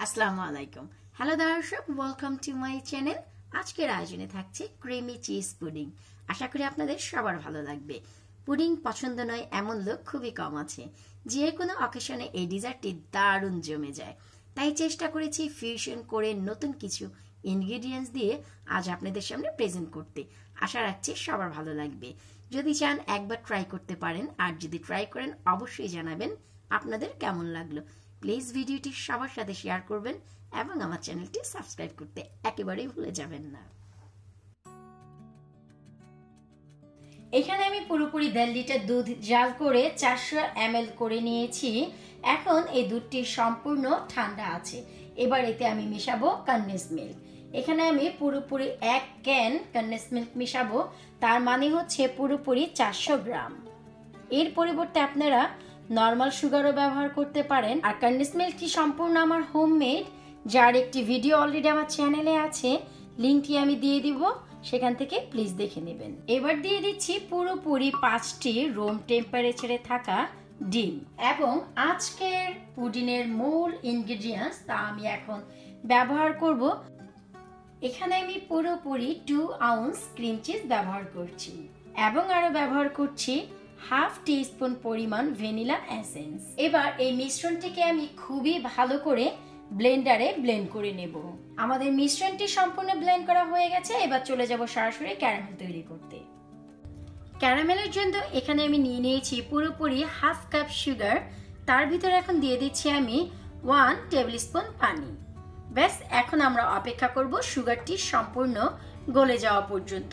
আসসালামু আলাইকুম। হ্যালো দর্শক, ওয়েলকাম টু মাই চ্যানেল। আজকের আয়োজনে থাকছে ক্রিমি চিজ পুডিং। আশা করি আপনাদের সবার ভালো লাগবে। পুডিং পছন্দ নয় এমন লোক খুবই কম আছে। যে কোনো অকেশনে এই ডিজার্টটি দারুণ জমে যায়। তাই চেষ্টা করেছি ফিউশন করে নতুন কিছু ইনগ্রেডিয়েন্টস দিয়ে আজ আপনাদের সামনে প্রেজেন্ট করতে। আশা রাখছি সবার ভালো লাগবে। যদি চান একবার ট্রাই করতে পারেন, আর যদি ট্রাই করেন অবশ্যই জানাবেন আপনাদের কেমন লাগলো। প্লিজ ভিডিওটি সবার সাথে শেয়ার করবেন এবং আমার চ্যানেলটি সাবস্ক্রাইব করতে একেবারেই ভুলে যাবেন না। এখানে আমি পুরোপুরি 1.5 লিটার দুধ জাল করে 400 ml করে নিয়েছি। এখন এই দুধটি সম্পূর্ণ ঠান্ডা আছে। এবার এতে আমি মিশাবো কনডেন্স মিল্ক। এখানে আমি পুরোপুরি 1 ক্যান কনডেন্স মিল্ক মিশাবো, তার মানে হচ্ছে পুরোপুরি 400 গ্রাম। এর পরিবর্তে আপনারা নর্মাল সুগারও ব্যবহার করতে পারেন। আর কনডেন্স মিল্কটি সম্পূর্ণ আমার হোমমেড, যার একটি ভিডিও অলরেডি আমার চ্যানেলে আছে, লিঙ্কটি আমি দিয়ে দিব, সেখান থেকে প্লিজ দেখে নেবেন। এবার দিয়ে দিচ্ছি পুরোপুরি 5টি রুম টেম্পারেচারে থাকা ডিম। এবং আজকের পুডিংয়ের মূল ইনগ্রেডিয়েন্টস তা আমি এখন ব্যবহার করব। এখানে আমি পুরোপুরি 2 আউন্স ক্রিম চিজ ব্যবহার করছি এবং আরো ব্যবহার করছি হাফ টিস্পুন পরিমাণ ভ্যানিলা এসেন্স। এবার এই মিশ্রণটিকে আমি খুবই ভালো করে ব্লেন্ডারে ব্লেন্ড করে নেব। আমাদের মিশ্রণটি সম্পূর্ণ ব্লেন্ড করা হয়ে গেছে। এবার চলে যাব সরাসরি ক্যারামেল তৈরি করতে। ক্যারামেলের জন্য এখানে আমি নিয়ে নিয়েছি পুরোপুরি হাফ কাপ সুগার। তার ভিতরে এখন দিয়ে দিচ্ছি আমি 1 টেবিল স্পুন পানি। ব্যাস, এখন আমরা অপেক্ষা করব সুগারটি সম্পূর্ণ গলে যাওয়া পর্যন্ত।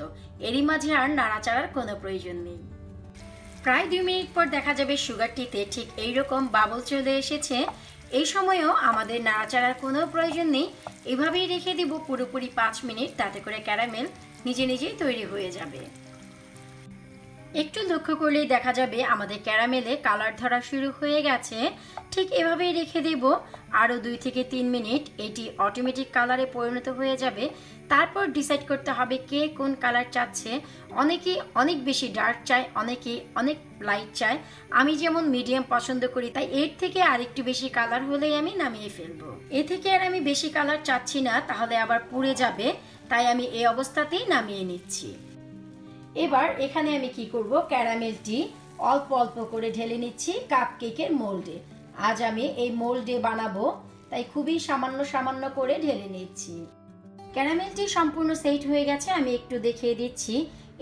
এরই মাঝে আর নাড়াচাড়ার কোনো প্রয়োজন নেই। প্রায় 2 মিনিট পর দেখা যাবে সুগারটিতে ঠিক এইরকম বাবল চলে এসেছে। এই সময়েও আমাদের নাড়াচাড়ার কোনো প্রয়োজন নেই। এভাবেই রেখে দিব পুরোপুরি 5 মিনিট, তাতে করে ক্যারামেল নিজে নিজেই তৈরি হয়ে যাবে। একটু লক্ষ্য করলেই দেখা যাবে আমাদের ক্যারামেলে কালার ধরা শুরু হয়ে গেছে। ঠিক এভাবেই রেখে দেব আরও 2 থেকে 3 মিনিট। এটি অটোমেটিক কালারে পরিণত হয়ে যাবে। তারপর ডিসাইড করতে হবে কে কোন কালার চাচ্ছে। অনেকেই অনেক বেশি ডার্ক চায়, অনেকেই অনেক লাইট চায়। আমি যেমন মিডিয়াম পছন্দ করি, তাই এর থেকে আরেকটু বেশি কালার হলেই আমি নামিয়ে ফেলবো। এ থেকে আর আমি বেশি কালার চাচ্ছি না, তাহলে আবার পুড়ে যাবে। তাই আমি এই অবস্থাতেই নামিয়ে নিচ্ছি। এবার এখানে আমি কি করব, ক্যারামেলটি অল্প অল্প করে ঢেলে নিচ্ছি কাপকেকের মোল্ডে। আজ আমি এই মোল্ডে বানাবো, তাই খুবই সামান্য সামান্য করে ঢেলে নিচ্ছি। ক্যারামেলটি সম্পূর্ণ সেট হয়ে গেছে। আমি একটু দেখিয়ে দিচ্ছি,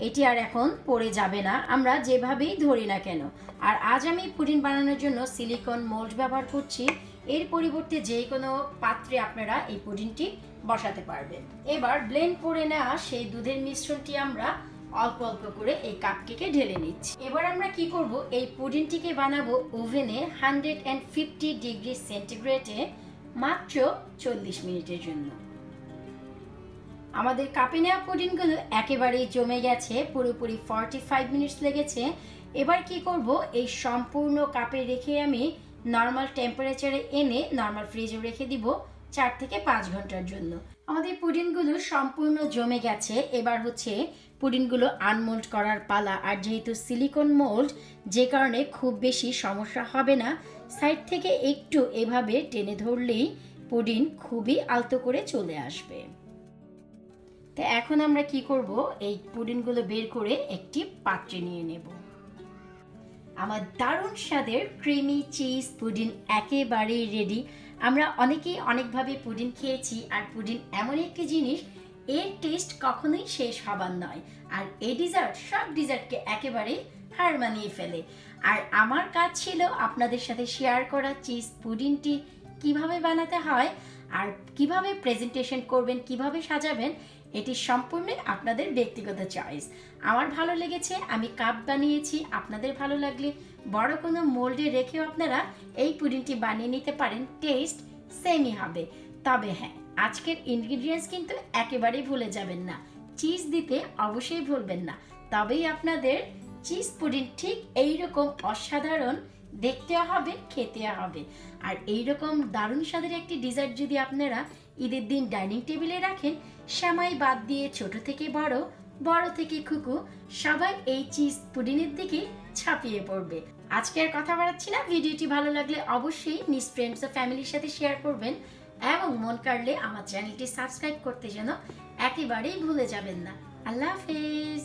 এটি আর এখন পড়ে যাবে না, আমরা যেভাবেই ধরি না কেন। আর আজ আমি পুডিং বানানোর জন্য সিলিকন মোল্ড ব্যবহার করছি। এর পরিবর্তে যে কোনো পাত্রে আপনারা এই পুডিংটি বসাতে পারবেন। এবার ব্লেন্ড করে নেওয়া সেই দুধের মিশ্রণটি আমরা অল্প অল্প করে এই কাপকেকে ঢেলে নিচ্ছি। এবার আমরা কি করব, এই পুডিংটিকে বানাবো ওভেনে 150 ডিগ্রি সেন্টিগ্রেডে মাত্র 40 মিনিটের জন্য। আমাদের কাপে নেওয়া পুডিংগুলো একেবারেই জমে গেছে, পুরোপুরি 45 মিনিটস লেগেছে। এবার কি করব, এই সম্পূর্ণ কাপে রেখে আমি নর্মাল টেম্পারেচারে এনে নর্মাল ফ্রিজে রেখে দিব 4 থেকে 5 ঘন্টার জন্য। আমাদের পুডিংগুলো সম্পূর্ণ জমে গেছে। এবার হচ্ছে পুডিংগুলো আনমোল্ড করার পালা। আর যেহেতু সিলিকন মোল্ড, যে কারণে খুব বেশি সমস্যা হবে না। সাইড থেকে একটু এভাবে টেনে ধরলেই পুডিং খুবই আলতো করে চলে আসবে। তো এখন আমরা কি করব, এই পুডিংগুলো বের করে একটি পাত্রে নিয়ে নেব। আমার দারুণ স্বাদের ক্রিমি চিজ পুডিং একেবারেই রেডি। আমরা অনেকেই অনেকভাবে পুডিং খেয়েছি, আর পুডিং এমন একটি জিনিস, এর টেস্ট কখনোই শেষ হবার নয়। আর এই ডিজার্ট সব ডিজার্টকে একেবারেই হার মানিয়ে ফেলে। আর আমার কাজ ছিল আপনাদের সাথে শেয়ার করা চিজ পুডিংটি কিভাবে বানাতে হয় আর কিভাবে প্রেজেন্টেশন করবেন, কিভাবে সাজাবেন, এটি সম্পূর্ণ আপনাদের ব্যক্তিগত চয়েস। আমার ভালো লেগেছে, আমি কাপ বানিয়েছি। আপনাদের ভালো লাগলে বড় কোনো মোল্ডে রেখেও আপনারা এই পুডিংটি বানিয়ে নিতে পারেন। টেস্ট সেমই হবে। তবে হ্যাঁ, আজকের ইনগ্রেডিয়েন্টস কিন্তু একেবারেই ভুলে যাবেন না। চিজ দিতে অবশ্যই ভুলবেন না, তবেই আপনাদের চিজ পুডিং ঠিক এইরকম অসাধারণ দেখতে হবে, খেতে হবে। আর এইরকম দারুণ স্বাদের একটি ডিজার্ট যদি আপনারা ঈদের দিন ডাইনিং টেবিলে রাখেন, সেমাই বাদ দিয়ে ছোট থেকে বড়, বড় থেকে খুকু, সবাই এই চিজ পুডিংয়ের দিকে ছাপিয়ে পড়বে। আজকে আর কথা বাড়াচ্ছি না। ভিডিওটি ভালো লাগলে অবশ্যই নিজ ফ্রেন্ডস ও ফ্যামিলির সাথে শেয়ার করবেন। এবং মন কাড়লে আমার চ্যানেলটি সাবস্ক্রাইব করতে যেন একেবারেই ভুলে যাবেন না। আল্লাহ হাফেজ।